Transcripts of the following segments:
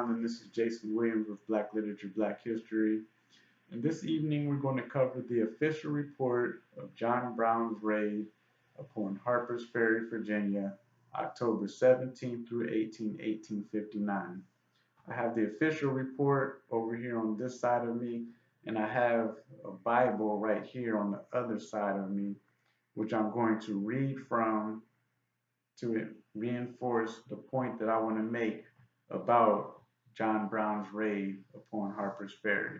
Brown, and this is Jason Williams with Black Literature, Black History. And this evening, we're going to cover the official report of John Brown's raid upon Harper's Ferry, Virginia, October 17 through 18, 1859. I have the official report over here on this side of me, and I have a Bible right here on the other side of me, which I'm going to read from to reinforce the point that I want to make about John Brown's raid upon Harper's Ferry.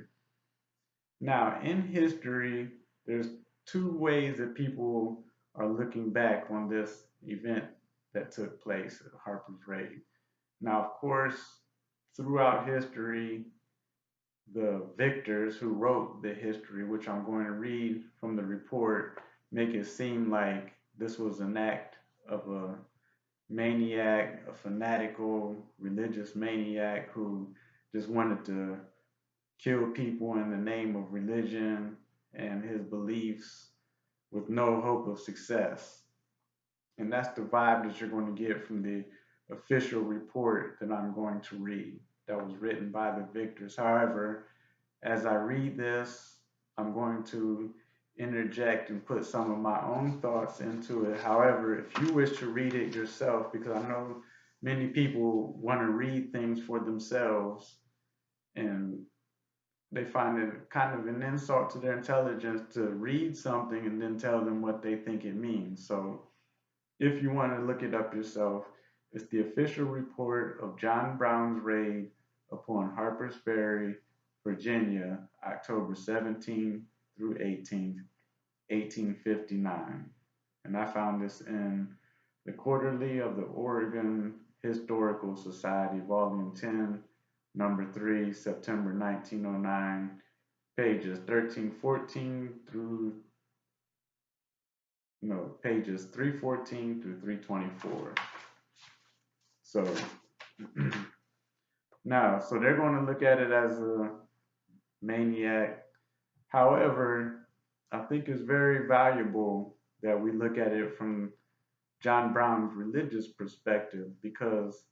Now, in history, there's two ways that people are looking back on this event that took place at Harper's raid. Now, of course, throughout history, the victors who wrote the history, which I'm going to read from the report, make it seem like this was an act of a maniac, a fanatical religious maniac who just wanted to kill people in the name of religion and his beliefs with no hope of success. And that's the vibe that you're going to get from the official report that I'm going to read that was written by the victors. However, as I read this, I'm going to interject and put some of my own thoughts into it. However, if you wish to read it yourself, because I know many people want to read things for themselves and they find it kind of an insult to their intelligence to read something and then tell them what they think it means. So if you want to look it up yourself, it's the official report of John Brown's raid upon Harper's Ferry, Virginia, October 17 through 18, 1859. And I found this in the Quarterly of the Oregon Historical Society, Volume 10, Number 3, September 1909, pages 1314 through, no, pages 314 through 324. So, now, so they're going to look at it as a maniac. However, I think it's very valuable that we look at it from John Brown's religious perspective, because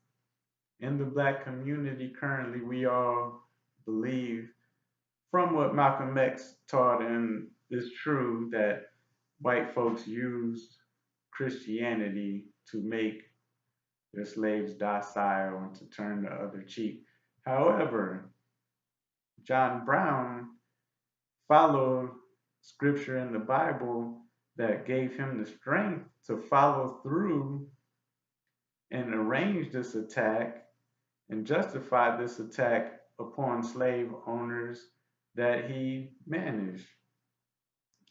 in the black community currently, we all believe, from what Malcolm X taught, and it's true, that white folks used Christianity to make their slaves docile and to turn the other cheek. However, John Brown followed scripture in the Bible that gave him the strength to follow through and arrange this attack and justify this attack upon slave owners that he managed.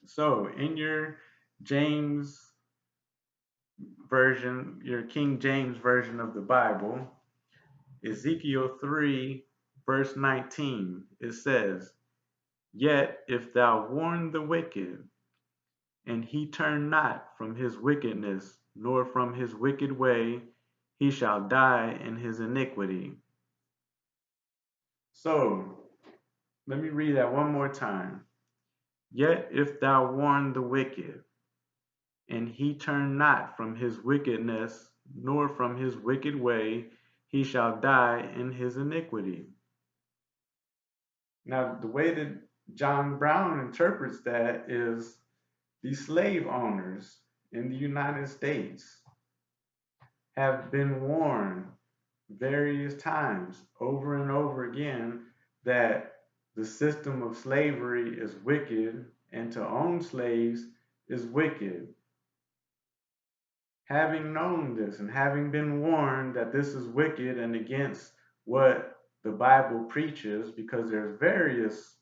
So in your James version, your King James version of the Bible, Ezekiel 3, verse 19, it says, "Yet if thou warn the wicked, and he turn not from his wickedness, nor from his wicked way, he shall die in his iniquity." So, let me read that one more time. "Yet if thou warn the wicked, and he turn not from his wickedness, nor from his wicked way, he shall die in his iniquity." Now, the way that John Brown interprets that is the slave owners in the United States have been warned various times over and over again that the system of slavery is wicked and to own slaves is wicked. Having known this and having been warned that this is wicked and against what the Bible preaches, because there's various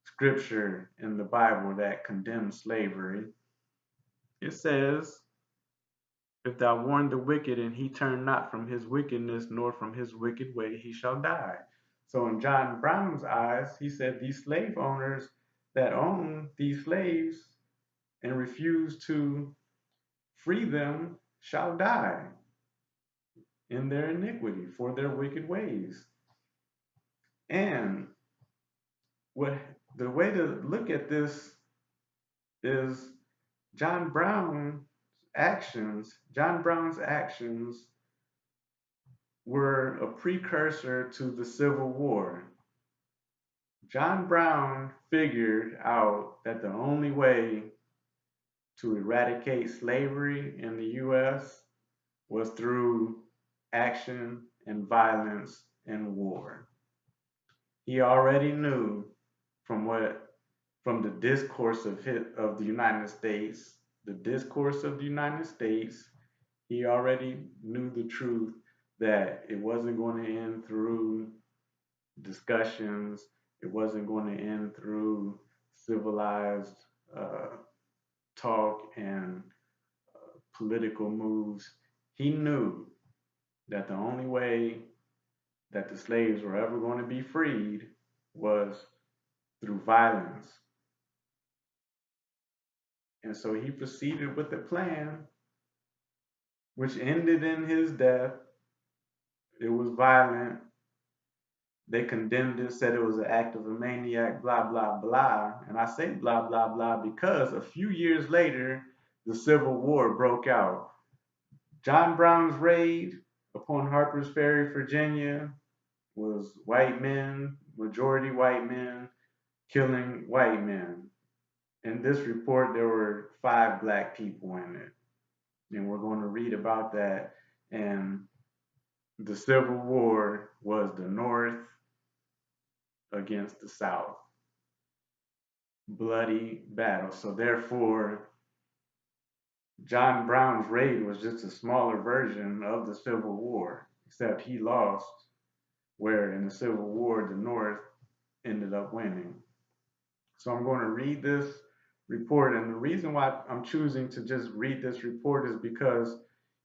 scripture in the Bible that condemns slavery, it says, "If thou warn the wicked and he turn not from his wickedness nor from his wicked way, he shall die." So in John Brown's eyes, he said these slave owners that own these slaves and refuse to free them shall die in their iniquity for their wicked ways. And what the way to look at this is John Brown's actions were a precursor to the Civil War. John Brown figured out that the only way to eradicate slavery in the U.S. was through action and violence and war. He already knew from the discourse of the United States, he already knew the truth that it wasn't going to end through discussions. It wasn't going to end through civilized talk and political moves. He knew that the only way that the slaves were ever going to be freed was through violence. And so he proceeded with the plan, which ended in his death. It was violent. They condemned it, said it was an act of a maniac, blah, blah, blah. And I say blah, blah, blah because a few years later, the Civil War broke out. John Brown's raid upon Harper's Ferry, Virginia, was white men, majority white men, killing white men. In this report, there were 5 black people in it. And we're going to read about that. And the Civil War was the North against the South. Bloody battle. So therefore, John Brown's raid was just a smaller version of the Civil War, except he lost, where in the Civil War, the North ended up winning. So I'm going to read this report, and the reason why I'm choosing to just read this report is because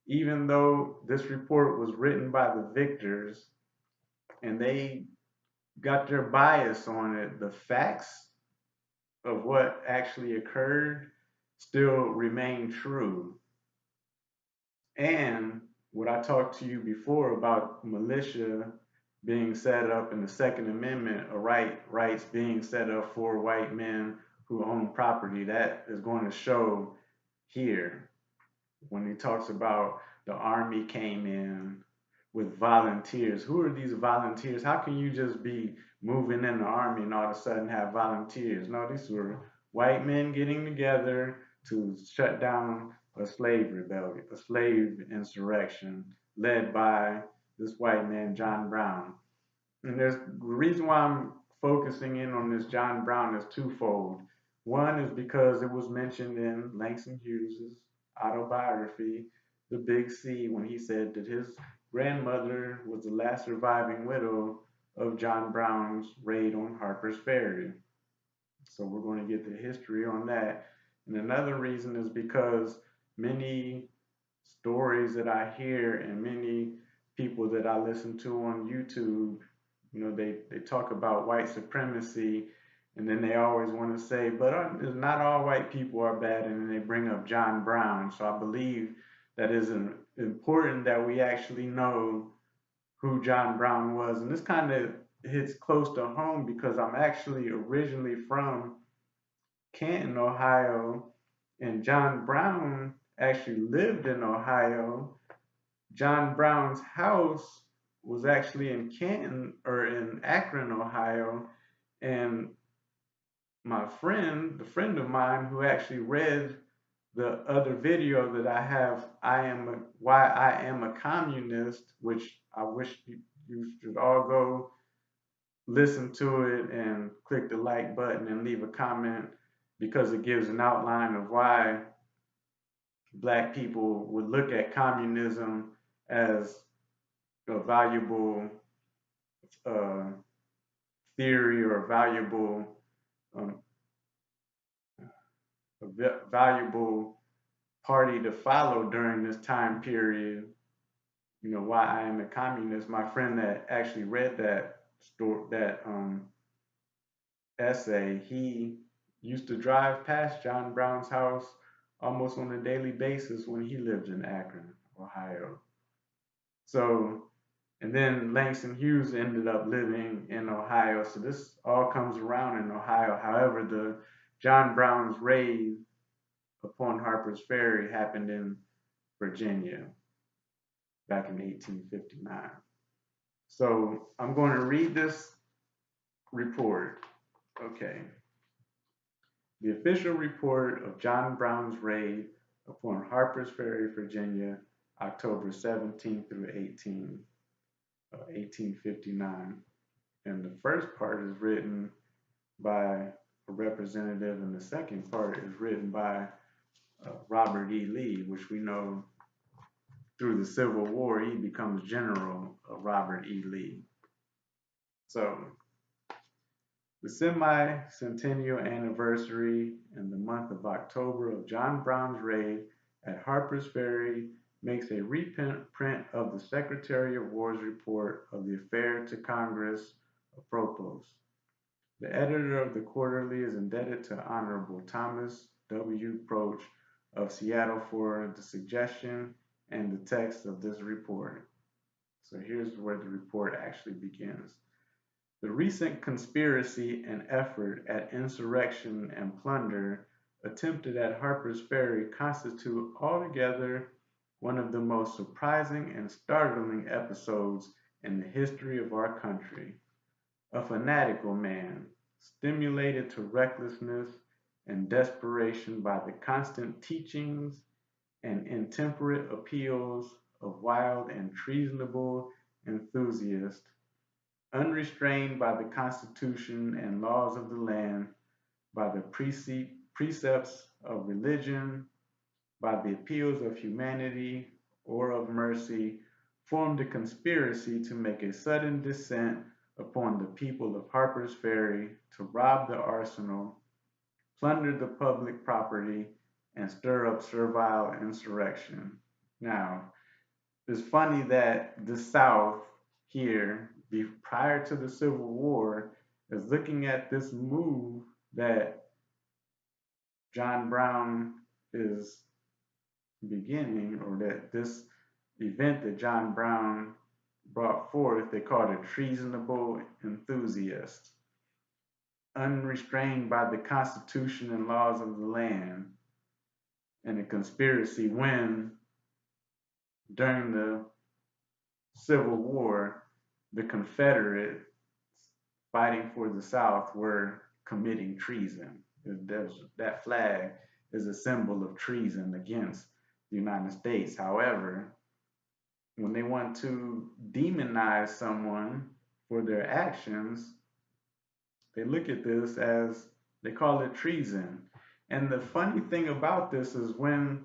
even though this report was written by the victors and they got their bias on it, the facts of what actually occurred still remain true. And what I talked to you before about militia being set up in the Second Amendment, or rights being set up for white men who own property, that is going to show here when he talks about the army came in with volunteers. Who are these volunteers? How can you just be moving in the army and all of a sudden have volunteers? No, these were white men getting together to shut down a slave rebellion, a slave insurrection led by this white man, John Brown. And there's the reason why I'm focusing in on this John Brown is twofold. One is because it was mentioned in Langston Hughes's autobiography, The Big C, when he said that his grandmother was the last surviving widow of John Brown's raid on Harper's Ferry. So we're going to get the history on that. And another reason is because many stories that I hear and many people that I listen to on YouTube, they talk about white supremacy, and then they always want to say, but not all white people are bad, and then they bring up John Brown. So I believe that is important that we actually know who John Brown was. And this kind of hits close to home because I'm actually originally from Canton, Ohio, and John Brown actually lived in Ohio. John Brown's house was actually in Canton or in Akron, Ohio, and the friend of mine who actually read the other video that I have, Why I Am a Communist, which I wish you should all go listen to it and click the like button and leave a comment, because it gives an outline of why black people would look at communism as a valuable theory or um, a valuable party to follow during this time period. Why I Am a Communist. My friend that actually read that essay, he used to drive past John Brown's house almost on a daily basis when he lived in Akron, Ohio. So, and then Langston Hughes ended up living in Ohio. So this all comes around in Ohio. However, the John Brown's raid upon Harper's Ferry happened in Virginia back in 1859. So I'm going to read this report. Okay. The official report of John Brown's raid upon Harper's Ferry, Virginia, October 17 through 18, 1859. And the first part is written by a representative, and the second part is written by Robert E. Lee, which we know through the Civil War he becomes General Robert E. Lee. So the semi-centennial anniversary in the month of October of John Brown's raid at Harper's Ferry makes a reprint of the Secretary of War's report of the affair to Congress apropos. The editor of the quarterly is indebted to Honorable Thomas W. Proch of Seattle for the suggestion and the text of this report. So here's where the report actually begins. The recent conspiracy and effort at insurrection and plunder attempted at Harper's Ferry constitute altogether one of the most surprising and startling episodes in the history of our country. A fanatical man, stimulated to recklessness and desperation by the constant teachings and intemperate appeals of wild and treasonable enthusiasts, unrestrained by the Constitution and laws of the land, by the precepts of religion, by the appeals of humanity or of mercy, formed a conspiracy to make a sudden descent upon the people of Harper's Ferry, to rob the arsenal, plunder the public property, and stir up servile insurrection. Now, it's funny that the South here, prior to the Civil War, is looking at this move that John Brown is beginning, or that this event that John Brown brought forth, they called it treasonable enthusiast, unrestrained by the Constitution and laws of the land, and a conspiracy when, during the Civil War, the Confederates fighting for the South were committing treason. That flag is a symbol of treason against the United States. However, when they want to demonize someone for their actions, they look at this as, they call it treason. And the funny thing about this is when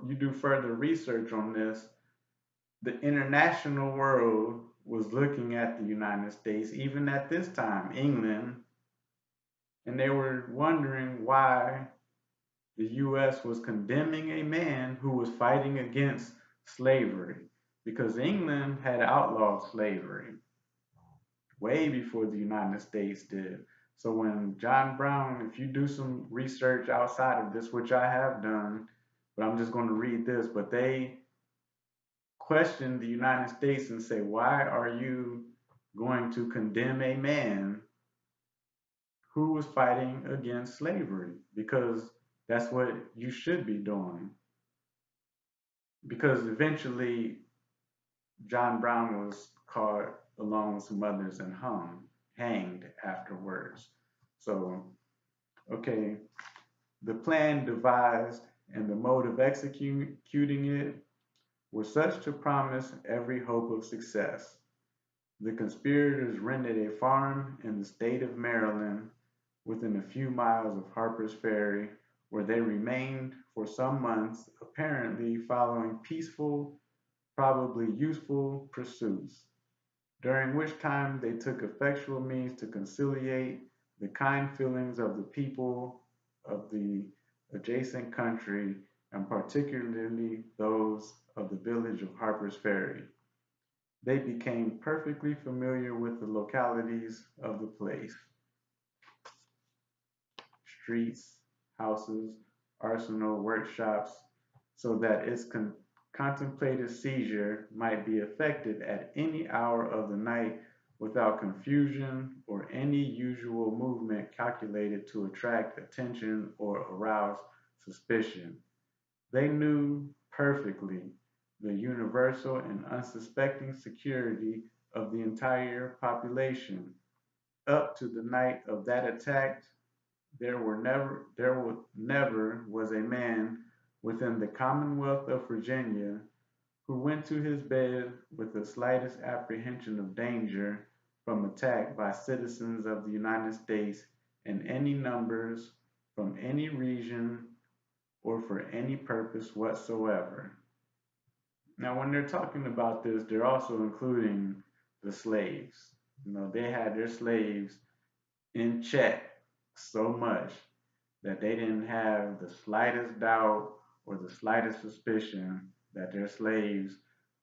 you do further research on this, the international world was looking at the United States, even at this time, England, and they were wondering why the U.S. was condemning a man who was fighting against slavery, because England had outlawed slavery way before the United States did. So when John Brown, if you do some research outside of this, which I have done, but I'm just going to read this, but they question the United States and say, why are you going to condemn a man who was fighting against slavery? Because that's what you should be doing. Because eventually John Brown was caught along with some others and hanged afterwards. So, okay, the plan devised and the mode of executing it were such to promise every hope of success. The conspirators rented a farm in the state of Maryland within a few miles of Harper's Ferry, where they remained for some months, apparently following peaceful, probably useful pursuits, during which time they took effectual means to conciliate the kind feelings of the people of the adjacent country, and particularly those of the village of Harper's Ferry. They became perfectly familiar with the localities of the place, streets, houses, arsenal, workshops, so that its contemplated seizure might be effected at any hour of the night without confusion or any usual movement calculated to attract attention or arouse suspicion. They knew perfectly the universal and unsuspecting security of the entire population. Up to the night of that attack, there never was a man within the Commonwealth of Virginia who went to his bed with the slightest apprehension of danger from attack by citizens of the United States in any numbers, from any region, or for any purpose whatsoever. Now, when they're talking about this, they're also including the slaves. They had their slaves in check so much that they didn't have the slightest doubt or the slightest suspicion that their slaves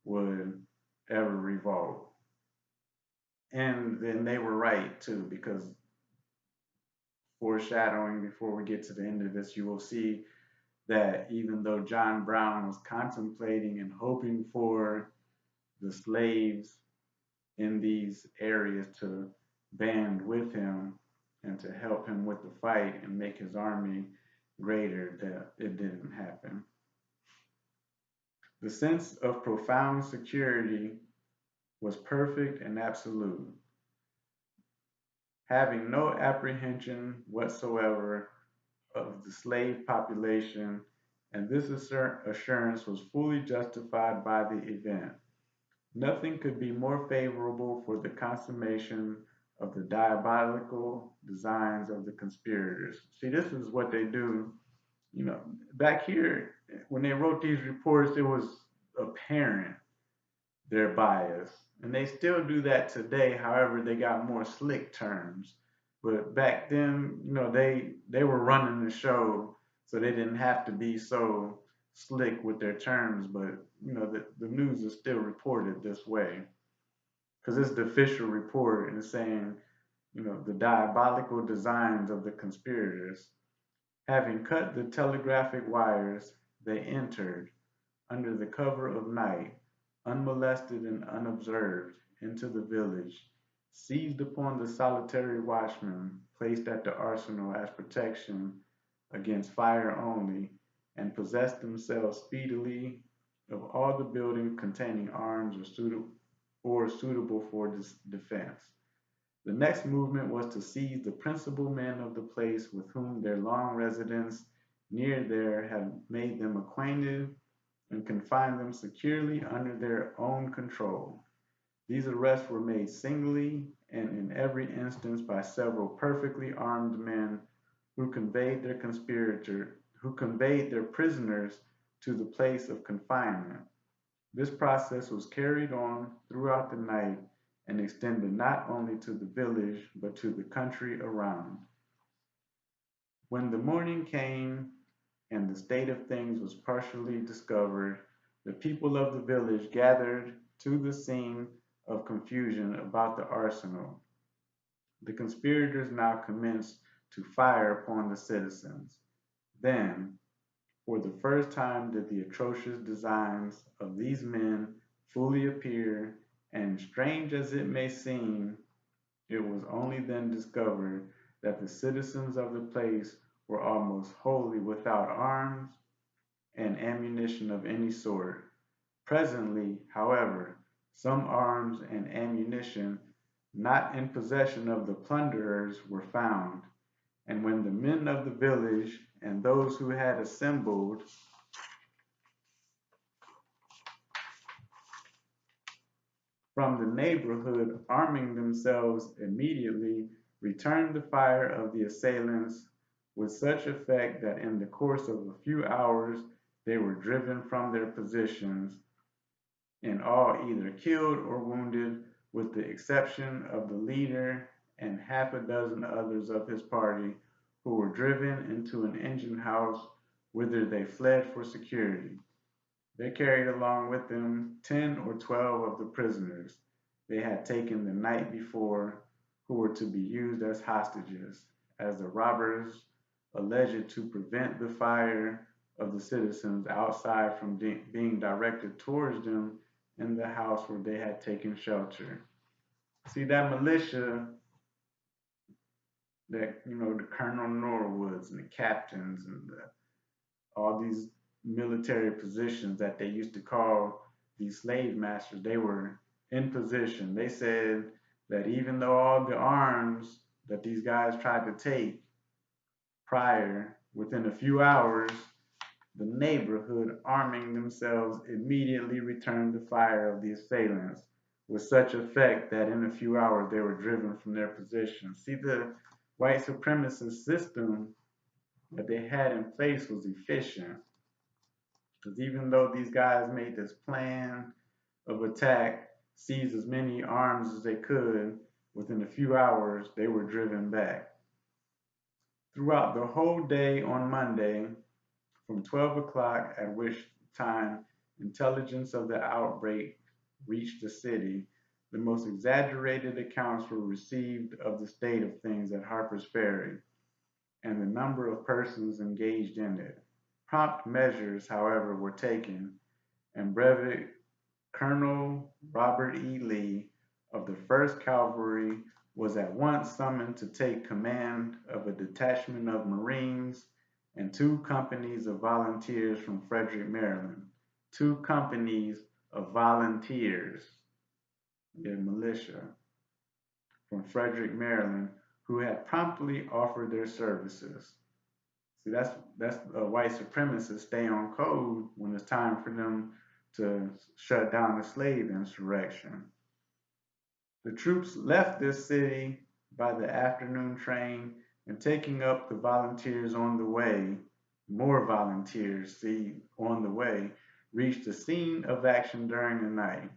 would ever revolt. And then they were right too, because foreshadowing before we get to the end of this, you will see that even though John Brown was contemplating and hoping for the slaves in these areas to band with him and to help him with the fight and make his army greater, that it didn't happen. The sense of profound security was perfect and absolute, having no apprehension whatsoever of the slave population, and this assurance was fully justified by the event. Nothing could be more favorable for the consummation of the diabolical designs of the conspirators. See, this is what they do. Back here, when they wrote these reports, it was apparent their bias. And they still do that today. However, they got more slick terms. But back then, they were running the show, so they didn't have to be so slick with their terms. But the news is still reported this way because it's the official report and it's saying, the diabolical designs of the conspirators. Having cut the telegraphic wires, they entered, under the cover of night, unmolested and unobserved, into the village, seized upon the solitary watchman placed at the arsenal as protection against fire only, and possessed themselves speedily of all the buildings containing arms or suitable for defense. The next movement was to seize the principal men of the place with whom their long residence near there had made them acquainted and confine them securely under their own control. These arrests were made singly and in every instance by several perfectly armed men who conveyed their prisoners to the place of confinement. This process was carried on throughout the night and extended not only to the village but to the country around. When the morning came and the state of things was partially discovered, the people of the village gathered to the scene of confusion about the arsenal. The conspirators now commenced to fire upon the citizens. Then, for the first time, did the atrocious designs of these men fully appear, and strange as it may seem, it was only then discovered that the citizens of the place were almost wholly without arms and ammunition of any sort. Presently, however, some arms and ammunition not in possession of the plunderers were found, and when the men of the village and those who had assembled from the neighborhood, arming themselves immediately, returned the fire of the assailants with such effect that in the course of a few hours they were driven from their positions, and all either killed or wounded, with the exception of the leader and half a dozen others of his party, who were driven into an engine house whither they fled for security. They carried along with them 10 or 12 of the prisoners they had taken the night before, who were to be used as hostages, as the robbers alleged to prevent the fire of the citizens outside from being directed towards them in the house where they had taken shelter. See, that militia, that, the Colonel Norwoods and the captains and all these military positions that they used to call these slave masters, they were in position. They said that even though all the arms that these guys tried to take prior, within a few hours, the neighborhood, arming themselves, immediately returned the fire of the assailants with such effect that in a few hours they were driven from their position. See, the white supremacist system that they had in place was efficient. Because even though these guys made this plan of attack, seized as many arms as they could, within a few hours they were driven back. Throughout the whole day on Monday, from 12 o'clock, at which time intelligence of the outbreak reached the city, the most exaggerated accounts were received of the state of things at Harper's Ferry and the number of persons engaged in it. Prompt measures, however, were taken, and Brevet Colonel Robert E. Lee of the 1st Cavalry was at once summoned to take command of a detachment of Marines and 2 companies of volunteers from Frederick, Maryland. 2 companies of volunteers, militia, from Frederick, Maryland, who had promptly offered their services. See, that's a white supremacist stay on code when it's time for them to shut down the slave insurrection. The troops left this city by the afternoon train and taking up the volunteers on the way, more volunteers, see, on the way, reached the scene of action during the night.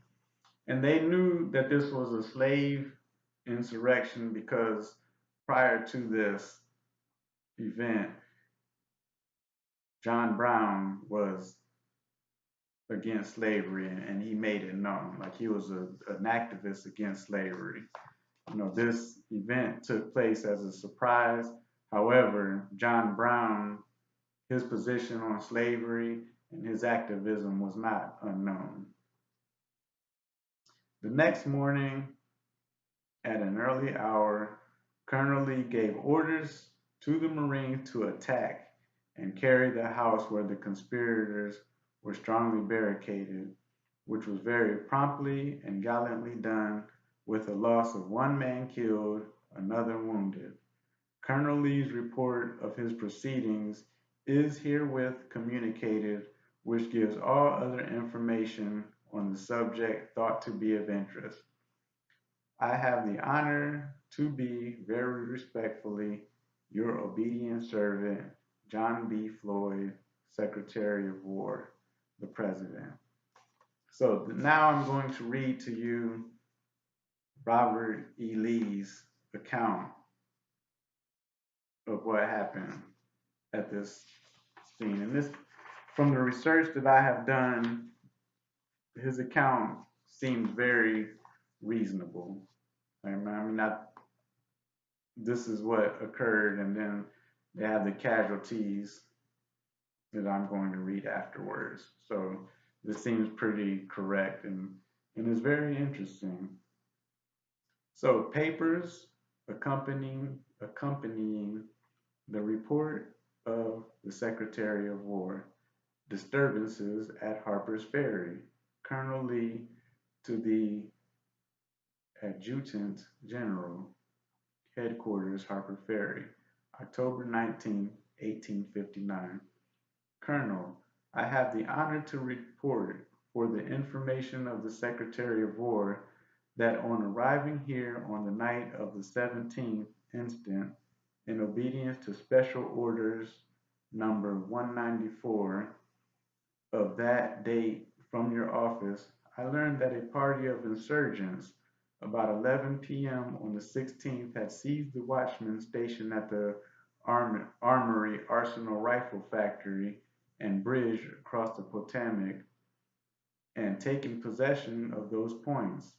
And they knew that this was a slave insurrection because prior to this event, John Brown was against slavery and he made it known. Like he was an activist against slavery. This event took place as a surprise. However, John Brown, his position on slavery and his activism was not unknown. The next morning, at an early hour, Colonel Lee gave orders to the Marines to attack and carry the house where the conspirators were strongly barricaded, which was very promptly and gallantly done, with a loss of 1 man killed, another wounded. Colonel Lee's report of his proceedings is herewith communicated, which gives all other information on the subject thought to be of interest. I have the honor to be very respectfully your obedient servant, John B. Floyd, Secretary of War, the President. So now I'm going to read to you Robert E. Lee's account of what happened at this scene. And this, from the research that I have done, his account seems very reasonable. This is what occurred, and then they have the casualties that I'm going to read afterwards. So this seems pretty correct and is very interesting. So papers accompanying the report of the Secretary of War, disturbances at Harper's Ferry, Colonel Lee to the Adjutant General, Headquarters, Harper Ferry, October 19, 1859. Colonel, I have the honor to report, for the information of the Secretary of War, that on arriving here on the night of the 17th instant, in obedience to special orders number 194 of that date from your office, I learned that a party of insurgents about 11 p.m. on the 16th had seized the watchman stationed at the Armory Arsenal Rifle Factory and bridge across the Potomac and taken possession of those points.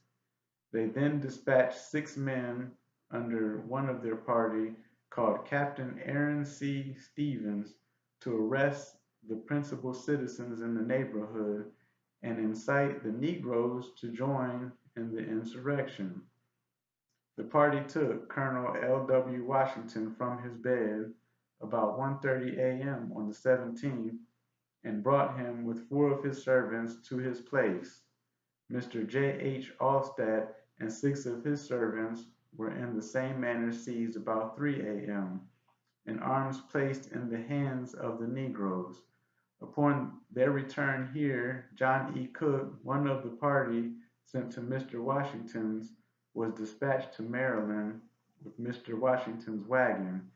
They then dispatched 6 men under one of their party, called Captain Aaron C. Stevens, to arrest the principal citizens in the neighborhood and incite the Negroes to join in the insurrection. The party took Colonel L. W. Washington from his bed about 1:30 a.m. on the 17th and brought him with 4 of his servants to his place. Mr. J. H. Allstat and 6 of his servants were in the same manner seized about 3 a.m., and arms placed in the hands of the negroes. Upon their return here, John E. Cook, one of the party sent to Mr. Washington's, was dispatched to Maryland with Mr. Washington's wagon,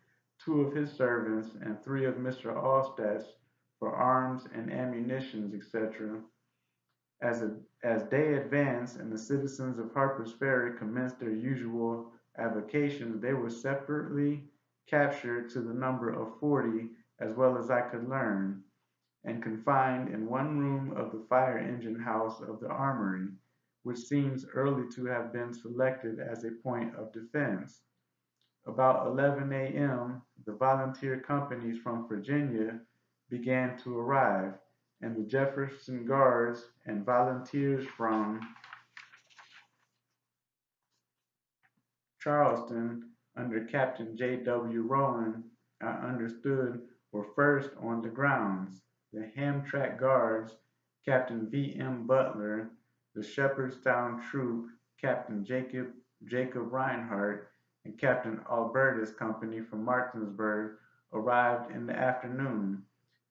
2 of his servants, and 3 of Mr. Allstat's for arms and ammunition, etc. As day advanced and the citizens of Harper's Ferry commenced their usual avocations, they were separately captured to the number of 40, as well as I could learn, and confined in one room of the fire engine house of the armory, which seems early to have been selected as a point of defense. About 11 a.m., the volunteer companies from Virginia began to arrive, and the Jefferson Guards and volunteers from Charleston under Captain J. W. Rowan, I understood, were first on the grounds. The Hamtramck Guards, Captain V. M. Butler, the Shepherdstown Troop, Captain Jacob Reinhardt, and Captain Albertus Company from Martinsburg arrived in the afternoon.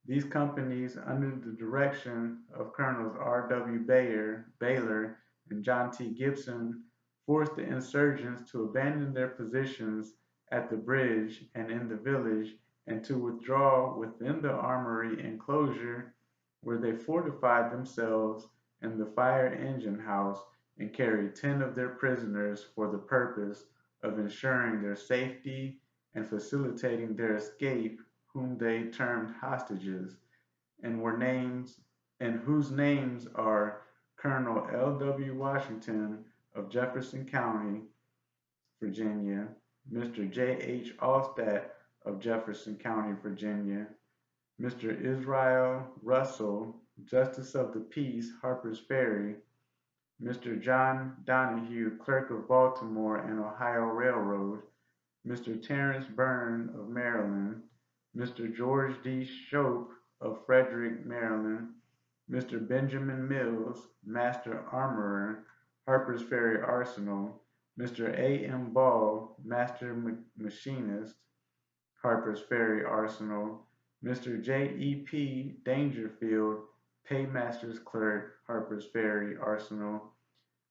These companies, under the direction of Colonels R. W. Baylor and John T. Gibson, forced the insurgents to abandon their positions at the bridge and in the village and to withdraw within the armory enclosure, where they fortified themselves in the fire engine house and carried 10 of their prisoners for the purpose of ensuring their safety and facilitating their escape, whom they termed hostages, and were names and whose names are Colonel L. W. Washington of Jefferson County, Virginia, Mr. J. H. Allstat of Jefferson County, Virginia, Mr. Israel Russell, Justice of the Peace, Harper's Ferry, Mr. John Donahue, Clerk of Baltimore and Ohio Railroad, Mr. Terrence Byrne of Maryland, Mr. George D. Shope of Frederick, Maryland, Mr. Benjamin Mills, Master Armorer, Harper's Ferry Arsenal, Mr. A. M. Ball, Master Machinist, Harper's Ferry Arsenal, Mr. J. E. P. Dangerfield, Paymaster's Clerk, Harper's Ferry Arsenal,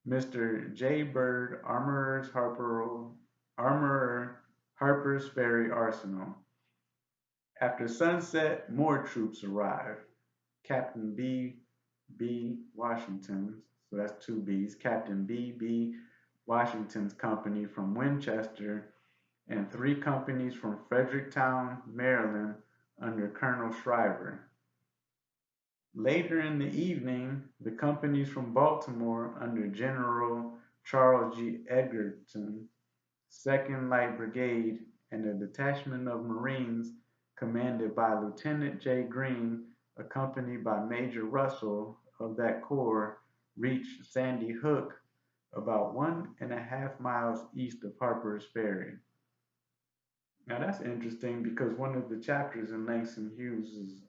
Mr. J. Bird, Armorer, Harper's Ferry Arsenal. After sunset, more troops arrived. Captain B. B. Washington's, so that's 2 B's, Captain B. B. Washington's company from Winchester, and 3 companies from Fredericktown, Maryland, under Colonel Shriver. Later in the evening, the companies from Baltimore under General Charles G. Edgerton, 2nd Light Brigade, and a detachment of Marines commanded by Lieutenant J. Green, accompanied by Major Russell of that corps, reached Sandy Hook, about 1.5 miles east of Harper's Ferry. Now that's interesting because one of the chapters in Langston Hughes'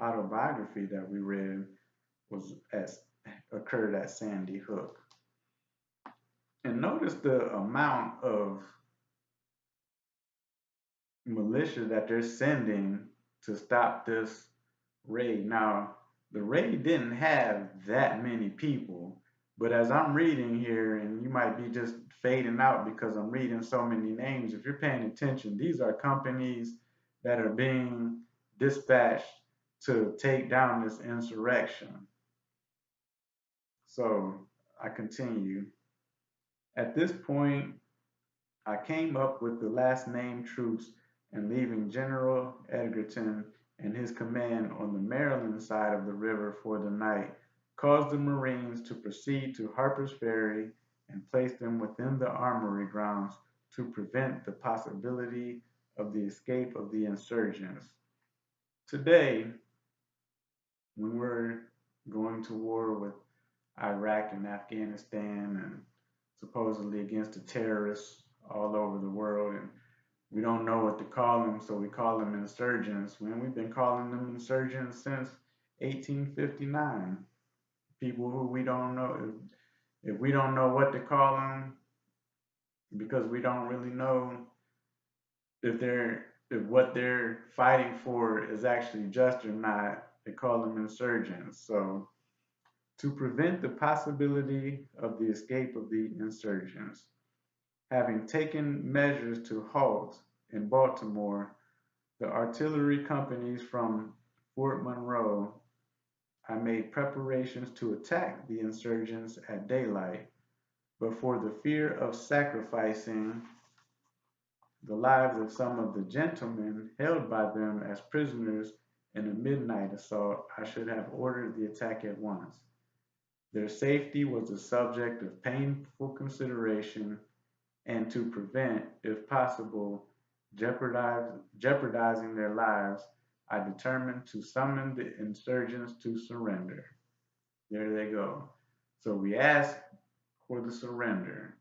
autobiography that we read occurred at Sandy Hook. And notice the amount of militia that they're sending to stop this raid. Now, the raid didn't have that many people, but as I'm reading here, and you might be just fading out because I'm reading so many names, if you're paying attention, these are companies that are being dispatched to take down this insurrection. So I continue. At this point, I came up with the last named troops and leaving General Edgerton and his command on the Maryland side of the river for the night, caused the Marines to proceed to Harper's Ferry and place them within the armory grounds to prevent the possibility of the escape of the insurgents. Today, when we're going to war with Iraq and Afghanistan and supposedly against the terrorists all over the world, and we don't know what to call them, so we call them insurgents. When we've been calling them insurgents since 1859. People who we don't know, if we don't know what to call them, because we don't really know if what they're fighting for is actually just or not, they call them insurgents. So to prevent the possibility of the escape of the insurgents, having taken measures to halt in Baltimore the artillery companies from Fort Monroe, I made preparations to attack the insurgents at daylight, but for the fear of sacrificing the lives of some of the gentlemen held by them as prisoners in a midnight assault, I should have ordered the attack at once. Their safety was a subject of painful consideration, and to prevent, if possible, jeopardizing their lives, I determined to summon the insurgents to surrender. There they go. So we ask for the surrender.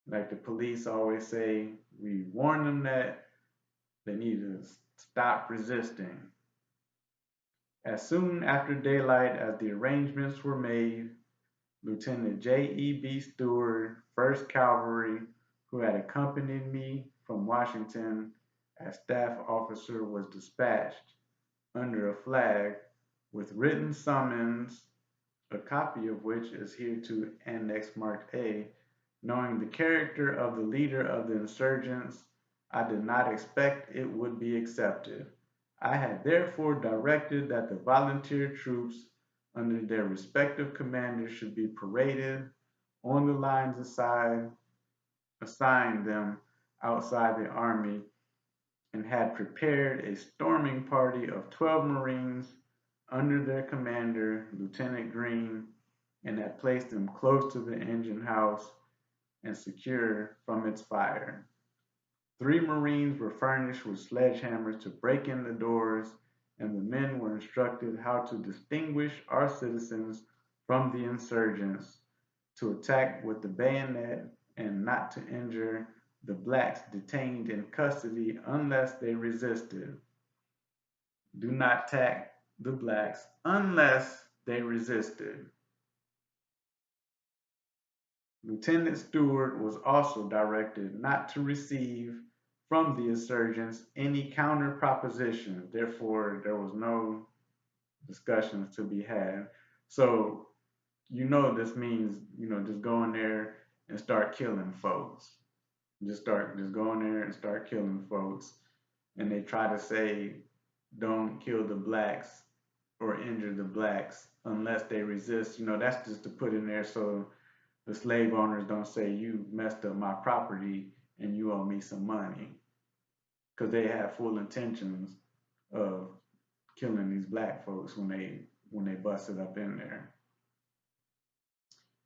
Like the police always say, we warn them that they need to stop resisting. As soon after daylight as the arrangements were made, Lieutenant J.E.B. Stewart, 1st Cavalry, who had accompanied me from Washington as staff officer, was dispatched under a flag with written summons, a copy of which is hereto annexed marked A. Knowing the character of the leader of the insurgents, I did not expect it would be accepted. I had therefore directed that the volunteer troops under their respective commanders should be paraded on the lines assigned them outside the army, and had prepared a storming party of 12 Marines under their commander, Lieutenant Green, and had placed them close to the engine house and secure from its fire. 3 Marines were furnished with sledgehammers to break in the doors, and the men were instructed how to distinguish our citizens from the insurgents, to attack with the bayonet, and not to injure the blacks detained in custody unless they resisted. Do not attack the blacks unless they resisted. Lieutenant Stewart was also directed not to receive from the insurgents any counter proposition. Therefore, there was no discussions to be had. So, this means, just go in there and start killing folks. Just go in there and start killing folks. And they try to say, don't kill the blacks or injure the blacks unless they resist. That's just to put in there so the slave owners don't say you messed up my property and you owe me some money, because they have full intentions of killing these black folks when they busted up in there.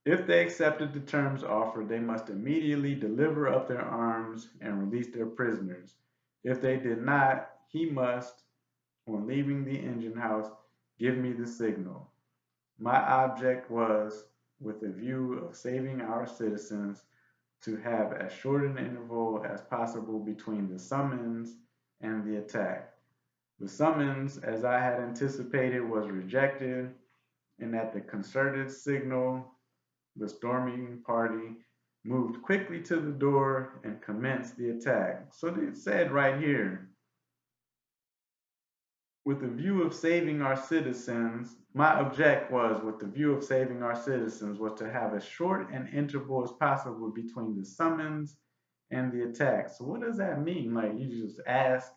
If they accepted the terms offered, they must immediately deliver up their arms and release their prisoners. If they did not, he must, on leaving the engine house, give me the signal. My object was, with a view of saving our citizens, to have as short an interval as possible between the summons and the attack. The summons, as I had anticipated, was rejected, and at the concerted signal, the storming party moved quickly to the door and commenced the attack. So it said right here, with the view of saving our citizens, my object was, with the view of saving our citizens, was to have as short an interval as possible between the summons and the attack. So what does that mean? Like, you just ask,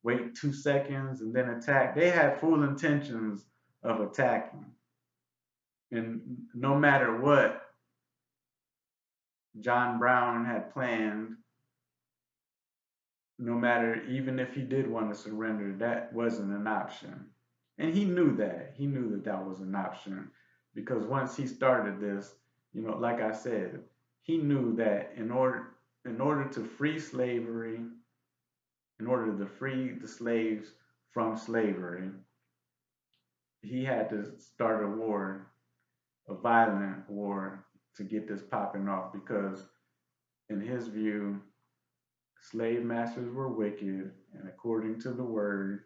wait 2 seconds, and then attack? They had full intentions of attacking. And no matter what John Brown had planned, no matter, even if he did want to surrender, that wasn't an option. And he knew that. He knew that that was an option, because once he started this, like I said, he knew that in order to free slavery, in order to free the slaves from slavery, he had to start a war, a violent war, to get this popping off, because in his view, slave masters were wicked, and according to the word,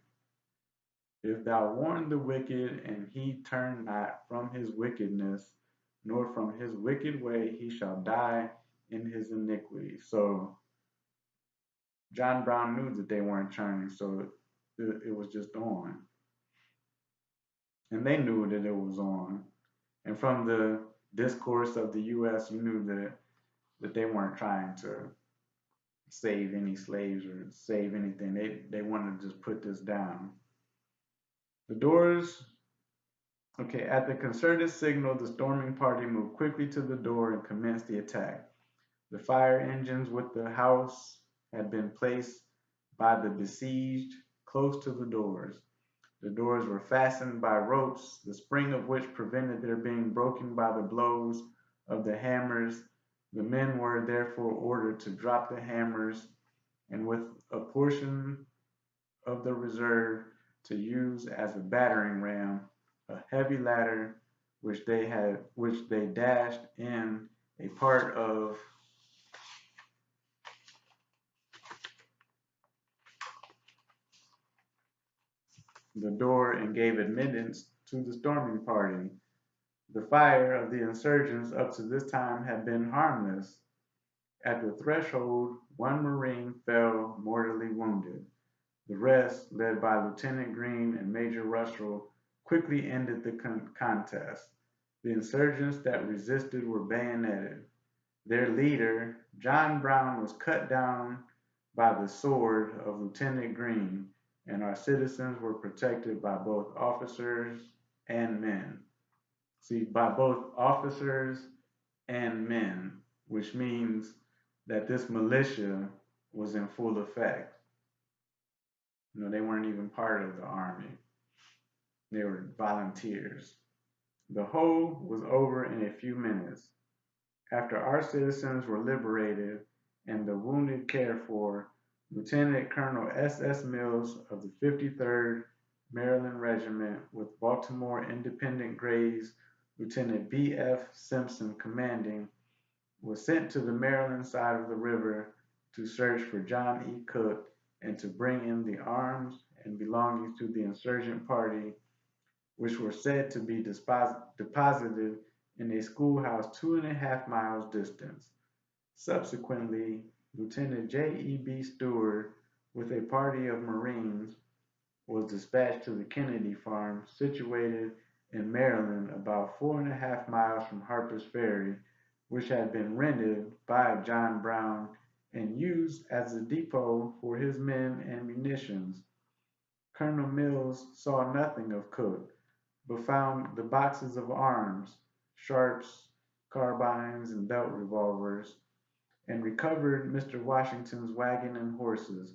If thou warn the wicked, and he turn not from his wickedness, nor from his wicked way, he shall die in his iniquity. So John Brown knew that they weren't turning, so it was just on. And they knew that it was on. And from the discourse of the U.S., you knew that they weren't trying to save any slaves or save anything. They wanted to just put this down. The doors, okay, at the concerted signal, the storming party moved quickly to the door and commenced the attack. The fire engines with the house had been placed by the besieged close to the doors. The doors were fastened by ropes, the spring of which prevented their being broken by the blows of the hammers. The men were therefore ordered to drop the hammers, and with a portion of the reserve to use as a battering ram, a heavy ladder which they dashed in a part of the door and gave admittance to the storming party. The fire of the insurgents up to this time had been harmless. At the threshold, one Marine fell mortally wounded. The rest, led by Lieutenant Green and Major Russell, quickly ended the contest. The insurgents that resisted were bayoneted. Their leader, John Brown, was cut down by the sword of Lieutenant Green, and our citizens were protected by both officers and men. See, by both officers and men, which means that this militia was in full effect. They weren't even part of the army. They were volunteers. The whole was over in a few minutes. After our citizens were liberated and the wounded cared for, Lieutenant Colonel S.S. Mills of the 53rd Maryland Regiment, with Baltimore Independent Grays Lieutenant B.F. Simpson commanding, was sent to the Maryland side of the river to search for John E. Cook and to bring in the arms and belongings to the insurgent party, which were said to be deposited in a schoolhouse 2.5 miles distant. Subsequently, Lieutenant J. E. B. Stewart, with a party of Marines, was dispatched to the Kennedy farm, situated in Maryland about 4.5 miles from Harper's Ferry, which had been rented by John Brown and used as a depot for his men and munitions. Colonel Mills saw nothing of Cook, but found the boxes of arms, sharps, carbines, and belt revolvers, and recovered Mr. Washington's wagon and horses.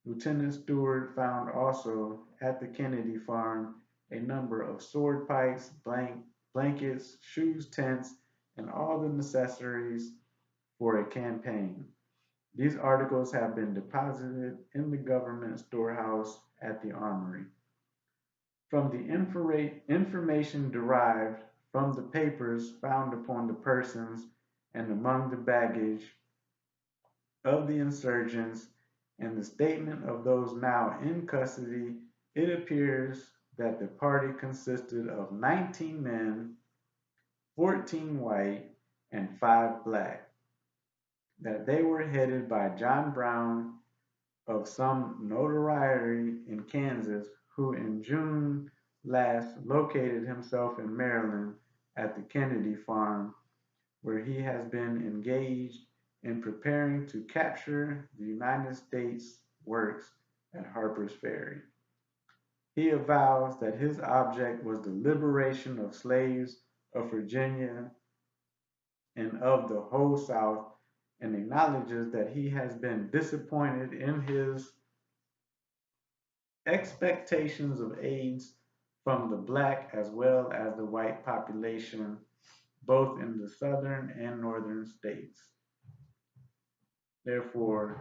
Lieutenant Stewart found also at the Kennedy farm a number of sword pikes, blankets, shoes, tents, and all the necessaries for a campaign. These articles have been deposited in the government storehouse at the armory. From the information derived from the papers found upon the persons and among the baggage of the insurgents and the statement of those now in custody, it appears that the party consisted of 19 men, 14 white, and 5 black, that they were headed by John Brown of some notoriety in Kansas, who in June last located himself in Maryland at the Kennedy farm, where he has been engaged in preparing to capture the United States works at Harper's Ferry. He avows that his object was the liberation of slaves of Virginia and of the whole South, and acknowledges that he has been disappointed in his expectations of aids from the black as well as the white population, both in the southern and northern states. Therefore,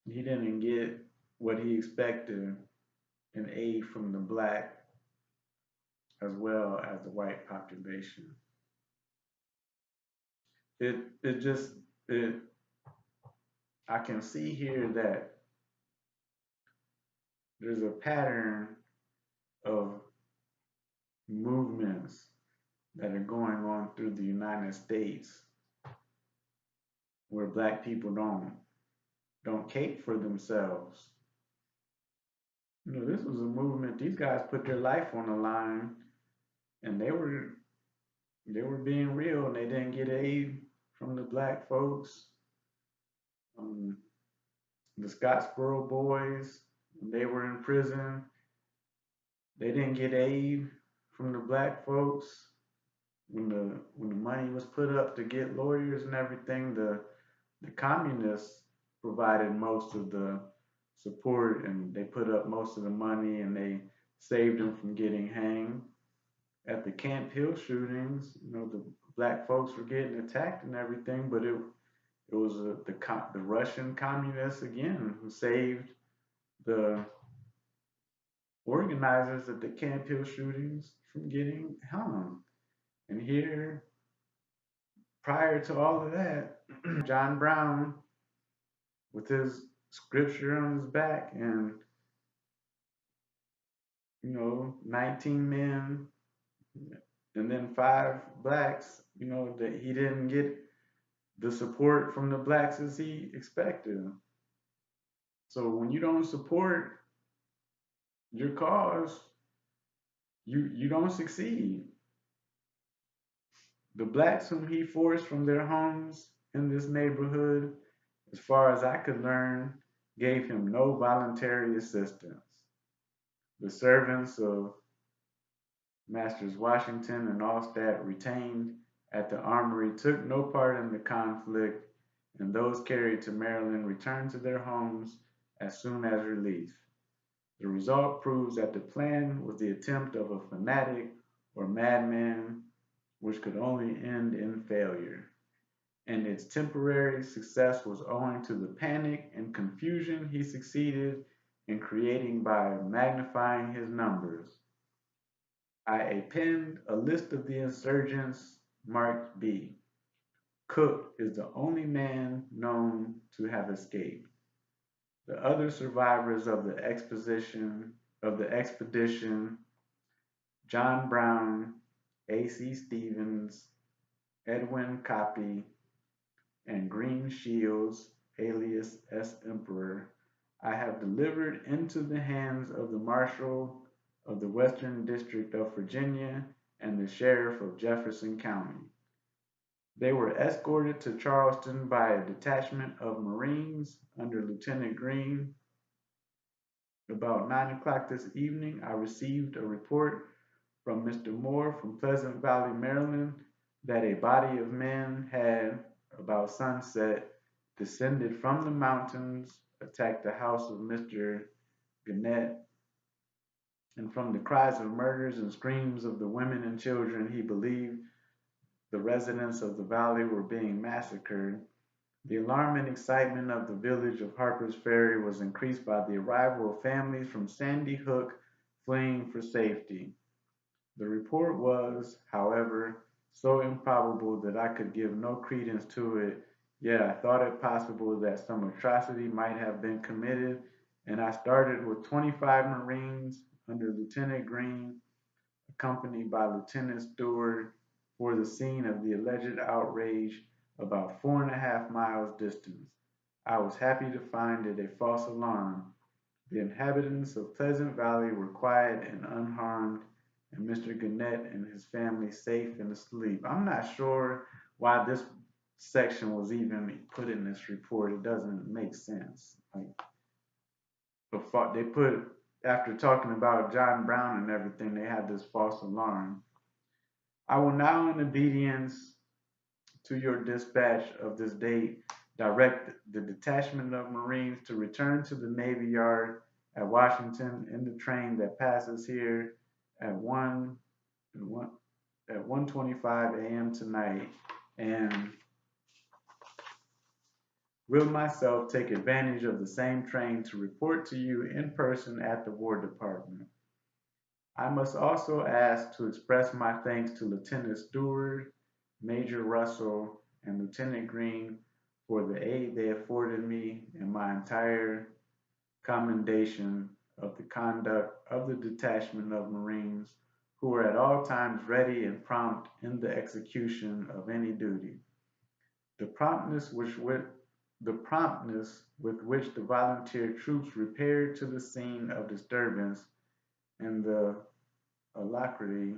he didn't get what he expected in aid from the black as well as the white population. It just it I can see here that there's a pattern of movements that are going on through the United States where black people don't cape for themselves. You know, this was a movement. These guys put their life on the line, and they were being real, and they didn't get aid from the black folks. Um, the Scottsboro boys, when they were in prison, they didn't get aid from the black folks. When the money was put up to get lawyers and everything, the communists provided most of the support, and they put up most of the money, and they saved them from getting hanged. At the Camp Hill shootings, you know, the black folks were getting attacked and everything, but it was the Russian communists again who saved the organizers at the Camp Hill shootings from getting hung. And here, prior to all of that, John Brown, with his scripture on his back, and 19 men, and then 5 blacks, that he didn't get the support from the blacks as he expected. So when you don't support your cause, you don't succeed. The blacks whom he forced from their homes in this neighborhood, as far as I could learn, gave him no voluntary assistance. The servants of Masters Washington and Allstat retained at the armory took no part in the conflict, and those carried to Maryland returned to their homes as soon as released. The result proves that the plan was the attempt of a fanatic or madman, which could only end in failure. And its temporary success was owing to the panic and confusion he succeeded in creating by magnifying his numbers. I append a list of the insurgents marked B. Cook is the only man known to have escaped. The other survivors of the expedition, John Brown, A.C. Stevens, Edwin Copy, and Green Shields, alias S. Emperor, I have delivered into the hands of the Marshal of the Western District of Virginia and the Sheriff of Jefferson County. They were escorted to Charleston by a detachment of Marines under Lieutenant Green. About 9 o'clock this evening, I received a report from Mr. Moore from Pleasant Valley, Maryland, that a body of men had, about sunset, descended from the mountains, attacked the house of Mr. Gannett, and from the cries of murders and screams of the women and children, he believed the residents of the valley were being massacred. The alarm and excitement of the village of Harper's Ferry was increased by the arrival of families from Sandy Hook fleeing for safety. The report was, however, so improbable that I could give no credence to it, yet I thought it possible that some atrocity might have been committed, and I started with 25 Marines under Lieutenant Green, accompanied by Lieutenant Stewart, for the scene of the alleged outrage about 4.5 miles distant. I was happy to find it a false alarm. The inhabitants of Pleasant Valley were quiet and unharmed, and Mr. Gannett and his family safe and asleep. I'm not sure why this section was even put in this report. It doesn't make sense. They put, after talking about John Brown and everything, they had this false alarm. I will now, in obedience to your dispatch of this date, direct the detachment of Marines to return to the Navy Yard at Washington in the train that passes here at 1:25 a.m. tonight, and will myself take advantage of the same train to report to you in person at the War Department. I must also ask to express my thanks to Lieutenant Stewart, Major Russell, and Lieutenant Green for the aid they afforded me, and my entire commendation of the conduct of the detachment of Marines who were at all times ready and prompt in the execution of any duty. The promptness with which the volunteer troops repaired to the scene of disturbance and the alacrity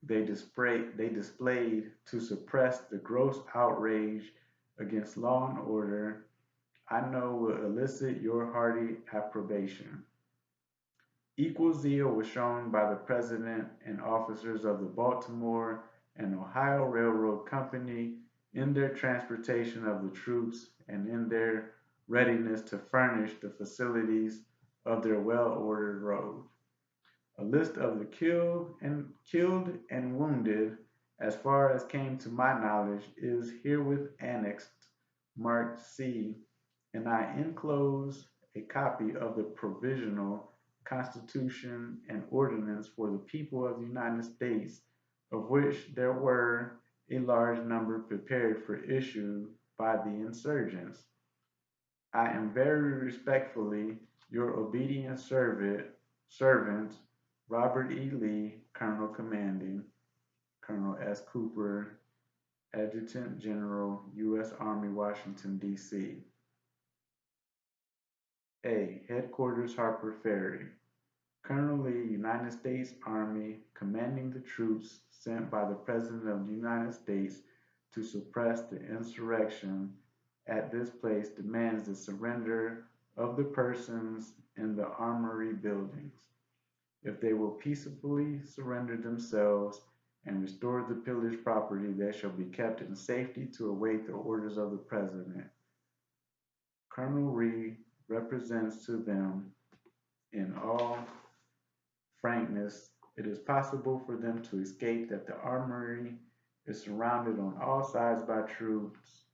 they displayed to suppress the gross outrage against law and order, I know will elicit your hearty approbation. Equal zeal was shown by the President and officers of the Baltimore and Ohio Railroad Company in their transportation of the troops and in their readiness to furnish the facilities of their well-ordered road. A list of the killed and wounded, as far as came to my knowledge, is herewith annexed, marked C, and I enclose a copy of the provisional Constitution and ordinance for the people of the United States, of which there were a large number prepared for issue by the insurgents. I am very respectfully your obedient servant, Robert E. Lee, Colonel Commanding, Colonel S. Cooper, Adjutant General, U.S. Army, Washington, D.C. A. Headquarters, Harper, Ferry. Colonel Lee, United States Army, commanding the troops sent by the President of the United States to suppress the insurrection at this place, demands the surrender of the persons in the armory buildings. If they will peaceably surrender themselves and restore the pillaged property, they shall be kept in safety to await the orders of the President. Colonel Reed represents to them in all frankness, it is possible for them to escape, that the armory is surrounded on all sides by troops,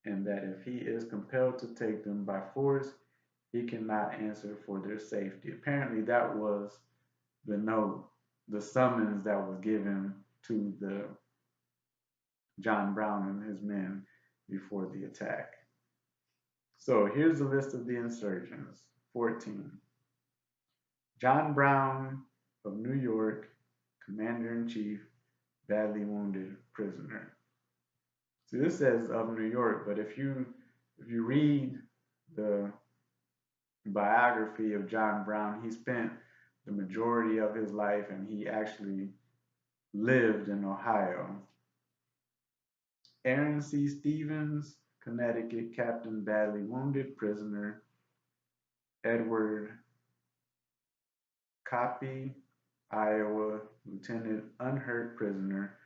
and that if he is compelled to take them by force, he cannot answer for their safety. Apparently, that was the note, the summons that was given to the John Brown and his men before the attack. So here's the list of the insurgents. 14. John Brown of New York, Commander-in-Chief, badly wounded prisoner. See, this says of New York, but if you read the biography of John Brown, he spent the majority of his life and he actually lived in Ohio. Aaron C. Stevens, Connecticut, Captain, badly wounded prisoner. Edward Copy, Iowa, Lieutenant, unhurt prisoner.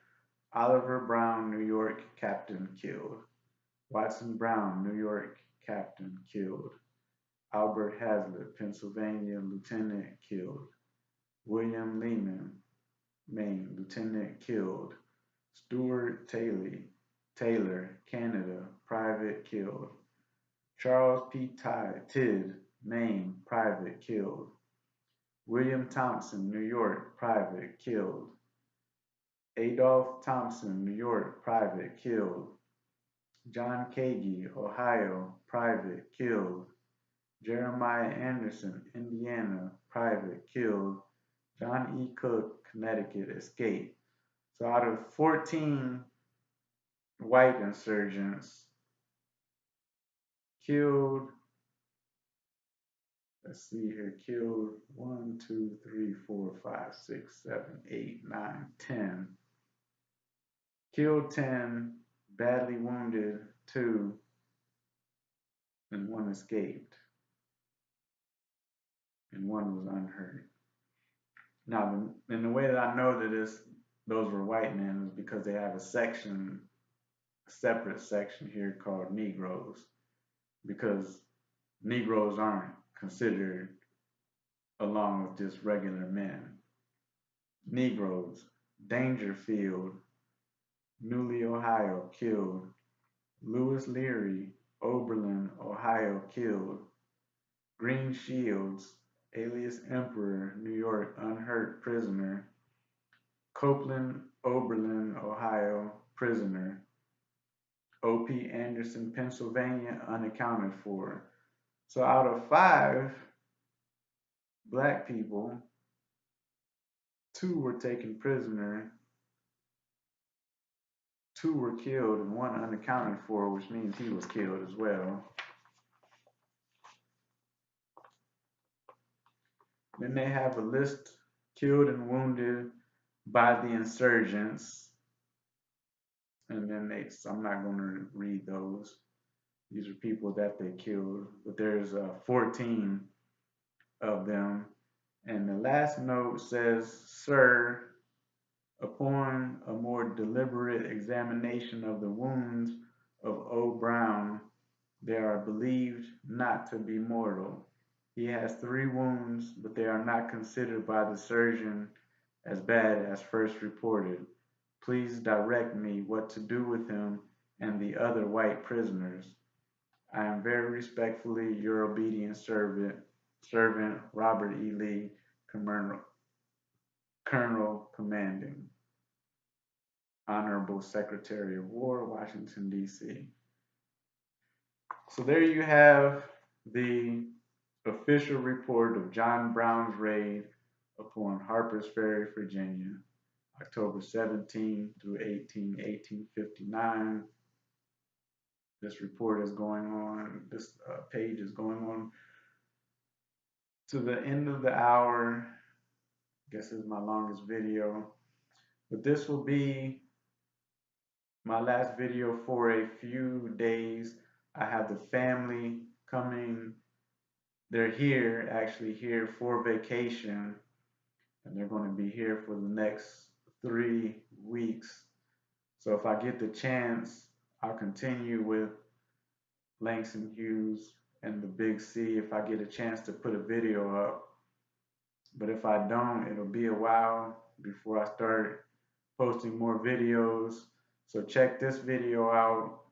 Oliver Brown, New York, Captain, killed. Watson Brown, New York, Captain, killed. Albert Hazlitt, Pennsylvania, Lieutenant, killed. William Lehman, Maine, Lieutenant, killed. Stuart Taylor, Canada, Private, killed. Charles P. Tidd, Maine, Private, killed. William Thompson, New York, Private, killed. Adolph Thompson, New York, Private, killed. John Kagi, Ohio, Private, killed. Jeremiah Anderson, Indiana, Private, killed. John E. Cook, Connecticut, escaped. So out of 14 white insurgents killed, let's see here, killed 1, 2, 3, 4, 5, 6, 7, 8, 9, 10. Killed 10, badly wounded 2, and 1 escaped. And 1 was unhurt. Now, in the way that I know that those were white men is because they have a separate section here called Negroes, because Negroes aren't considered along with just regular men. Negroes, Dangerfield, Newly, Ohio, killed. Lewis Leary, Oberlin, Ohio, killed. Green Shields, alias Emperor, New York, unhurt prisoner. Copeland, Oberlin, Ohio, prisoner. O.P. Anderson, Pennsylvania, unaccounted for. So out of 5 black people, 2 were taken prisoner, 2 were killed, and 1 unaccounted for, which means he was killed as well. Then they have a list killed and wounded by the insurgents. And then I'm not going to read those. These are people that they killed, but there's 14 of them. And the last note says, Sir, upon a more deliberate examination of the wounds of O. Brown, they are believed not to be mortal. He has 3 wounds, but they are not considered by the surgeon as bad as first reported. Please direct me what to do with him and the other white prisoners. I am very respectfully your obedient servant, Robert E. Lee, Colonel Commanding. Honorable Secretary of War, Washington, D.C. So there you have the official report of John Brown's raid upon Harper's Ferry, Virginia, October 17 through 1859. This report is going on, this page is going on to the end of the hour. I guess this is my longest video, but this will be my last video for a few days. I have the family coming. They're here, actually here for vacation, and they're going to be here for the next 3 weeks. So if I get the chance, I'll continue with Langston Hughes and the Big C if I get a chance to put a video up. But if I don't, it'll be a while before I start posting more videos. So check this video out.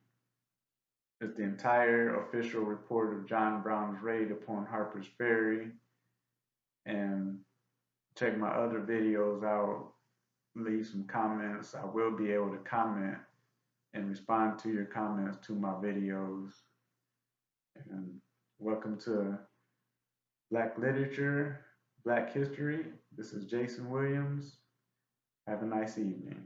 It's the entire official report of John Brown's raid upon Harper's Ferry. And check my other videos out. Leave some comments. I will be able to comment and respond to your comments to my videos. And welcome to Black Literature, Black History. This is Jason Williams. Have a nice evening.